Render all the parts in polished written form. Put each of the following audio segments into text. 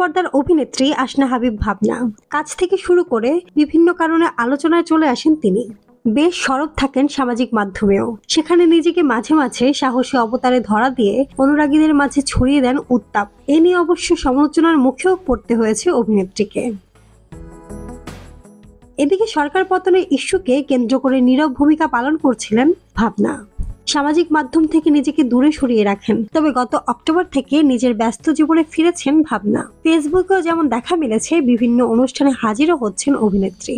পর্দার অভিনেত্রী আসনা হাবিব ভাবনা। কাজ থেকে শুরু করে বিভিন্ন কারণে আলোচনায় চলে আসেন তিনি। বেশ সরব থাকেন সামাজিক মাধ্যমেও। সেখানে নিজেকে মাঝে মাঝে সাহসী অবতারে ধরা দিয়ে অনুরাগীদের মাঝে ছড়িয়ে দেন উত্তাপ। এ নিয়ে অবশ্য সমালোচনার মুখেও পড়তে হয়েছে অভিনেত্রীকে। এদিকে সরকার পতনের ইস্যুকে কেন্দ্র করে নীরব ভূমিকা পালন করছিলেন ভাবনা। সামাজিক মাধ্যম থেকে নিজেকে দূরে সরিয়ে রাখেন। তবে গত অক্টোবর থেকে নিজের ব্যস্ত জীবনে ফিরেছেন ভাবনা। ফেসবুকেও যেমন দেখা মিলেছে, বিভিন্ন অনুষ্ঠানে হাজিরও হচ্ছেন অভিনেত্রী।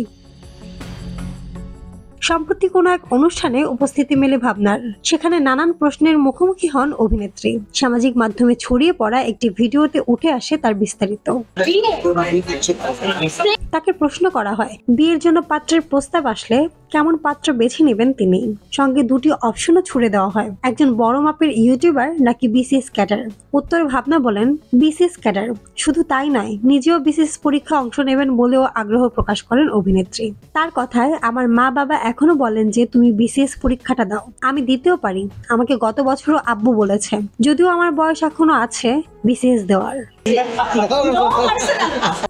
সম্প্রতি কোনো এক অনুষ্ঠানে উপস্থিতি মেলে ভাবনার। সেখানে নানান প্রশ্নের মুখোমুখি হন অভিনেত্রী। সামাজিক মাধ্যমে ছড়িয়ে পড়া একটি ভিডিওতে উঠে আসে তার বিস্তারিত। তাকে প্রশ্ন করা হয়, বিয়ের জন্য পাত্রের প্রস্তাব আসলে কেমন পাত্র বেছে নেবেন তিনি। সঙ্গে দুটি অপশনও ছুড়ে দেওয়া হয়, একজন বড় মাপের ইউটিউবার নাকি বিসিএস ক্যাডার। উত্তরে ভাবনা বলেন, বিসিএস ক্যাডার। শুধু তাই নয়, নিজেও বিসিএস পরীক্ষা অংশ নেবেন বলেও আগ্রহ প্রকাশ করেন অভিনেত্রী। তার কথায়, আমার মা বাবা এখনো বলেন যে তুমি বিসিএস পরীক্ষাটা দাও, আমি দিতেও পারি। আমাকে গত বছরও আব্বু বলেছে, যদিও আমার বয়স এখনো আছে বিসিএস দেওয়ার।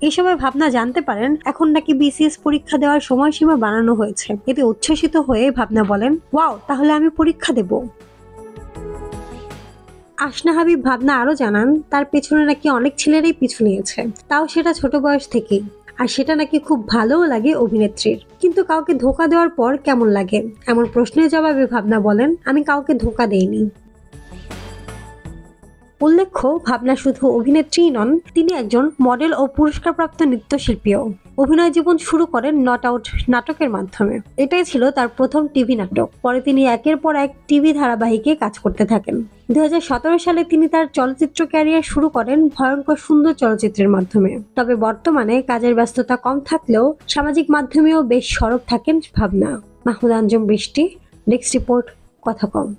এই সময় ভাবনা জানতে পারেন এখন নাকি বিসিএস পরীক্ষা দেওয়ার সময়সীমা বাড়ানো হয়েছে। এতে উচ্ছ্বসিত হয়ে ভাবনা বলেন, ওয়াও, তাহলে আমি পরীক্ষা দেব। আসনা হাবিব ভাবনা আরো জানান, তার পেছনে নাকি অনেক ছেলেরাই পিছু নিয়েছে, তাও সেটা ছোট বয়স থেকেই। আর সেটা নাকি খুব ভালোও লাগে অভিনেত্রীর। কিন্তু কাউকে ধোঁকা দেওয়ার পর কেমন লাগে, এমন প্রশ্নের জবাবে ভাবনা বলেন, আমি কাউকে ধোঁকা দেইনি। উল্লেখ্য, ভাবনা শুধু অভিনেত্রীই নন, তিনি একজন মডেল ও পুরস্কারপ্রাপ্ত নৃত্যশিল্পীও। অভিনয় জীবন শুরু করেন নট আউট নাটকের মাধ্যমে। এটাই ছিল তার প্রথম টিভি নাটক। পরে তিনি একের পর এক টিভি ধারাবাহিকে কাজ করতে থাকেন। 2017 সালে তিনি তার চলচ্চিত্র ক্যারিয়ার শুরু করেন ভয়ঙ্কর সুন্দর চলচ্চিত্রের মাধ্যমে। তবে বর্তমানে কাজের ব্যস্ততা কম থাকলেও সামাজিক মাধ্যমেও বেশ সরব থাকেন ভাবনা। মাহমুদ আঞ্জুম বৃষ্টি, ডেস্ক রিপোর্ট, কথা কম।